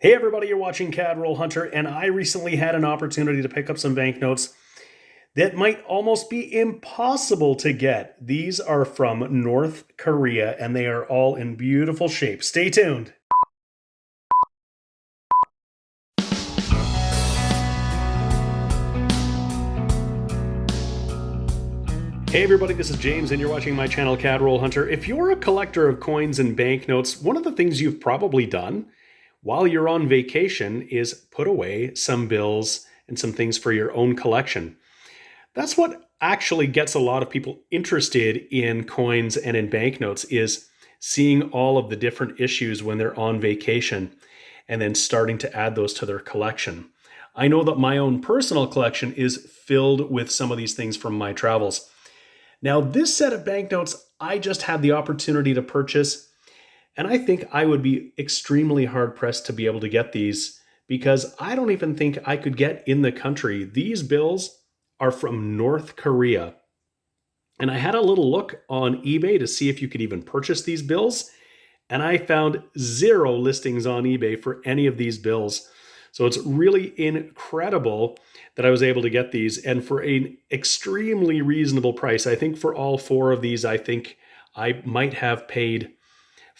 Hey everybody, you're watching CAD Roll Hunter, and I recently had an opportunity to pick up some banknotes that might almost be impossible to get. These are from North Korea, and they are all in beautiful shape. Stay tuned. Hey everybody, this is James, and you're watching my channel CAD Roll Hunter. If you're a collector of coins and banknotes, one of the things you've probably done while you're on vacation is put away some bills and some things for your own collection. That's what actually gets a lot of people interested in coins and in banknotes, is seeing all of the different issues when they're on vacation and then starting to add those to their collection. I know that my own personal collection is filled with some of these things from my travels. Now, this set of banknotes I just had the opportunity to purchase, and I think I would be extremely hard pressed to be able to get these because I don't even think I could get in the country. These bills are from North Korea. And I had a little look on eBay to see if you could even purchase these bills, and I found zero listings on eBay for any of these bills. So it's really incredible that I was able to get these, and for an extremely reasonable price. I think for all four of these, I think I might have paid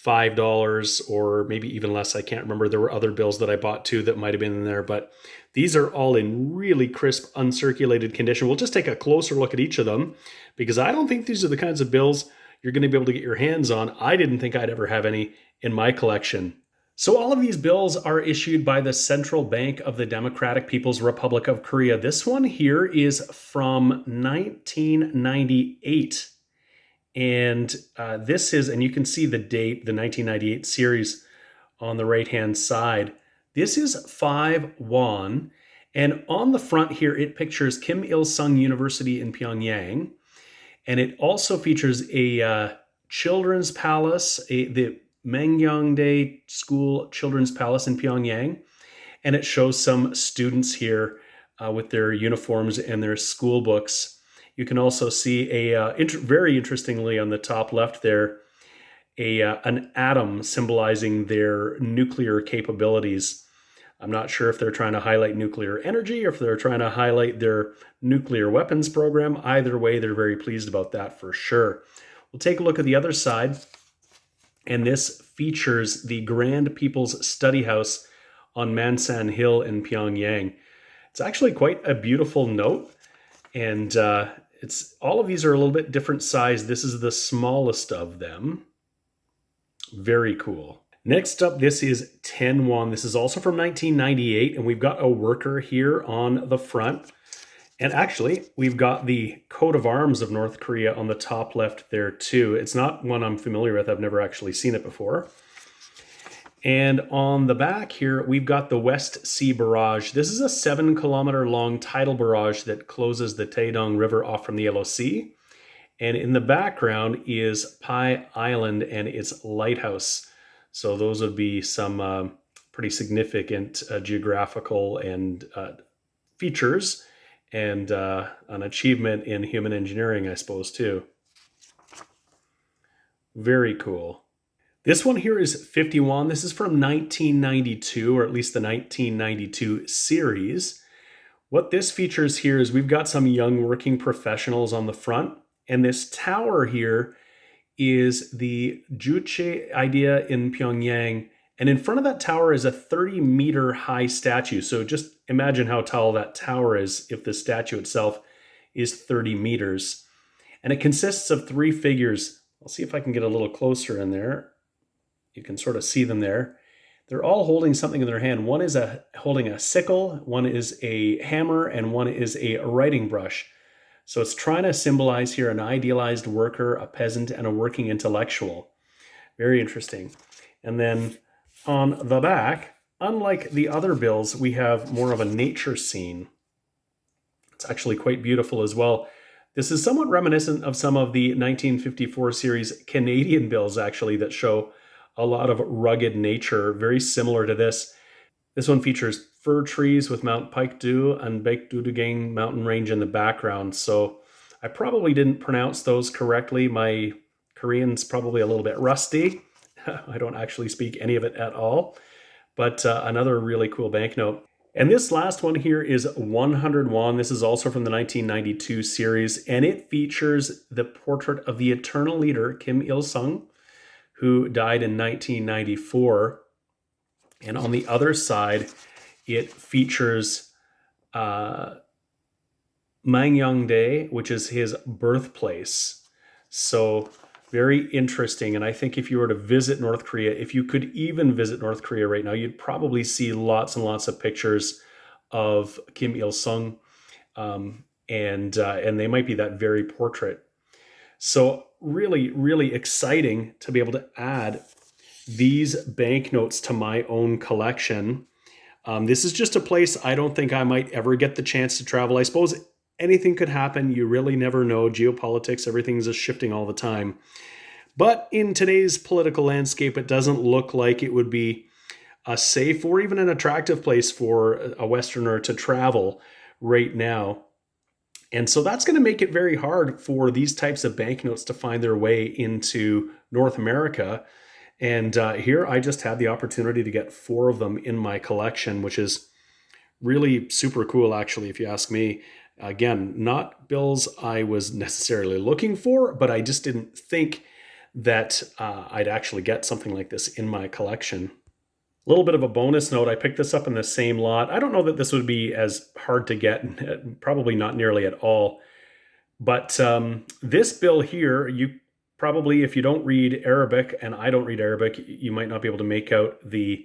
$5 or maybe even less. I can't remember. There were other bills that I bought too that might have been in there, but these are all in really crisp, uncirculated condition. We'll just take a closer look at each of them because I don't think these are the kinds of bills you're going to be able to get your hands on. I didn't think I'd ever have any in my collection. So all of these bills are issued by the Central Bank of the Democratic People's Republic of Korea. This one here is from 1998. And this is, and you can see the date, the 1998 series on the right-hand side. This is 5 won. And on the front here, it pictures Kim Il-sung University in Pyongyang. And it also features a children's palace, the Mangyongdae School Children's Palace in Pyongyang. And it shows some students here with their uniforms and their school books. You can also see very interestingly on the top left there, an atom symbolizing their nuclear capabilities. I'm not sure if they're trying to highlight nuclear energy or if they're trying to highlight their nuclear weapons program. Either way, they're very pleased about that for sure. We'll take a look at the other side, and this features the Grand People's Study House on Mansan Hill in Pyongyang. It's actually quite a beautiful note, and all of these are a little bit different size. This is the smallest of them. Very cool. Next up, this is 10 won. This is also from 1998, and we've got a worker here on the front. And actually, we've got the coat of arms of North Korea on the top left there too. It's not one I'm familiar with. I've never actually seen it before. And on the back here, we've got the West Sea Barrage. This is a 7-kilometer long tidal barrage that closes the Taedong River off from the Yellow Sea. And in the background is Pai Island and its lighthouse. So those would be some pretty significant geographical and features, and an achievement in human engineering, I suppose, too. Very cool. This one here is 50 won. This is from 1992, or at least the 1992 series. What this features here is we've got some young working professionals on the front, and this tower here is the Juche idea in Pyongyang. And in front of that tower is a 30-meter high statue. So just imagine how tall that tower is if the statue itself is 30 meters. And it consists of 3 figures. I'll see if I can get a little closer in there. You can sort of see them there. They're all holding something in their hand. One is holding a sickle, one is a hammer, and one is a writing brush. So it's trying to symbolize here an idealized worker, a peasant, and a working intellectual. Very interesting. And then on the back, unlike the other bills, we have more of a nature scene. It's actually quite beautiful as well. This is somewhat reminiscent of some of the 1954 series Canadian bills, actually, that show a lot of rugged nature, very similar to this. This one features fir trees with Mount Paektu and Baekdugang mountain range in the background. So I probably didn't pronounce those correctly. My Korean's probably a little bit rusty. I don't actually speak any of it at all. but another really cool banknote. And this last one here is 100 won. This is also from the 1992 series, and it features the portrait of the eternal leader, Kim Il-sung, who died in 1994. And on the other side, it features Mangyeongdae, which is his birthplace. So very interesting. And I think if you were to visit North Korea, if you could even visit North Korea right now, you'd probably see lots and lots of pictures of Kim Il-sung, and they might be that very portrait. So really, really exciting to be able to add these banknotes to my own collection. This is just a place I don't think I might ever get the chance to travel. I suppose anything could happen. You really never know. Geopolitics, everything's just shifting all the time. But in today's political landscape, it doesn't look like it would be a safe or even an attractive place for a Westerner to travel right now. And so that's going to make it very hard for these types of banknotes to find their way into North America. And here I just had the opportunity to get 4 of them in my collection, which is really super cool, actually, if you ask me. Again, not bills I was necessarily looking for, but I just didn't think that I'd actually get something like this in my collection. A little bit of a bonus note, I picked this up in the same lot. I don't know that this would be as hard to get, probably not nearly at all. But this bill here, you probably, if you don't read Arabic, and I don't read Arabic, you might not be able to make out the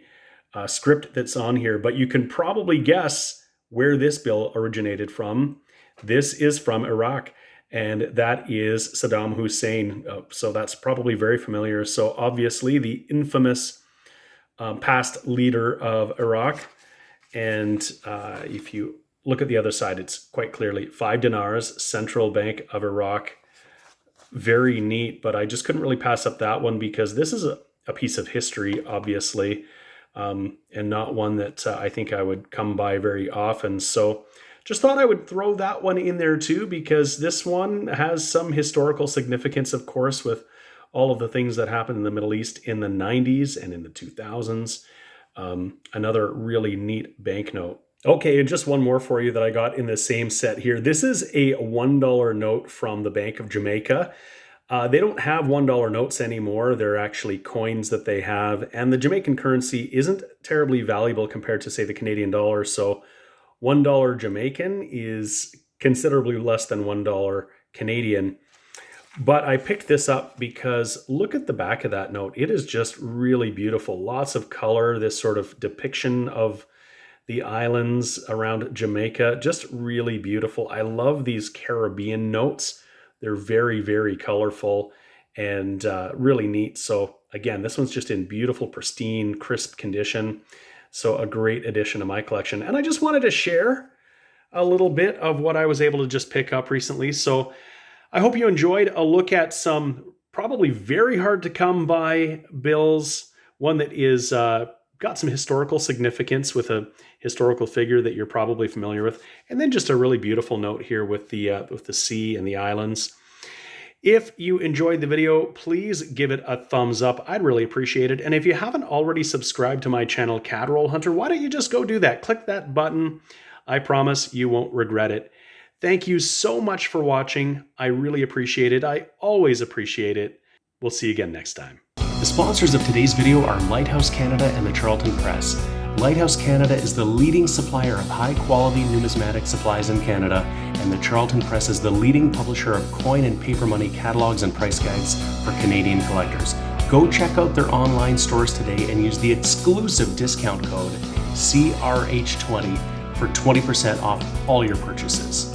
script that's on here, but you can probably guess where this bill originated from. This is from Iraq, and that is Saddam Hussein. So that's probably very familiar. So obviously the infamous past leader of Iraq. And if you look at the other side, it's quite clearly 5 dinars, Central Bank of Iraq. Very neat, but I just couldn't really pass up that one because this is a piece of history, obviously, and not one that I think I would come by very often. So just thought I would throw that one in there too, because this one has some historical significance, of course, with all of the things that happened in the Middle East in the 90s and in the 2000s. Another really neat banknote. Okay, and just one more for you that I got in the same set here. This is a $1 note from the Bank of Jamaica. They don't have $1 notes anymore. They're actually coins that they have. And the Jamaican currency isn't terribly valuable compared to, say, the Canadian dollar. So $1 Jamaican is considerably less than $1 Canadian. But I picked this up because look at the back of that note. It is just really beautiful. Lots of color, this sort of depiction of the islands around Jamaica, just really beautiful. I love these Caribbean notes. They're very, very colorful and really neat. So again, this one's just in beautiful, pristine, crisp condition. So a great addition to my collection. And I just wanted to share a little bit of what I was able to just pick up recently. So I hope you enjoyed a look at some probably very hard to come by bills. One that is got some historical significance with a historical figure that you're probably familiar with. And then just a really beautiful note here with the sea and the islands. If you enjoyed the video, please give it a thumbs up. I'd really appreciate it. And if you haven't already subscribed to my channel, Cadroll Hunter, why don't you just go do that? Click that button. I promise you won't regret it. Thank you so much for watching. I really appreciate it. I always appreciate it. We'll see you again next time. The sponsors of today's video are Lighthouse Canada and the Charlton Press. Lighthouse Canada is the leading supplier of high-quality numismatic supplies in Canada, and the Charlton Press is the leading publisher of coin and paper money catalogs and price guides for Canadian collectors. Go check out their online stores today and use the exclusive discount code CRH20 for 20% off all your purchases.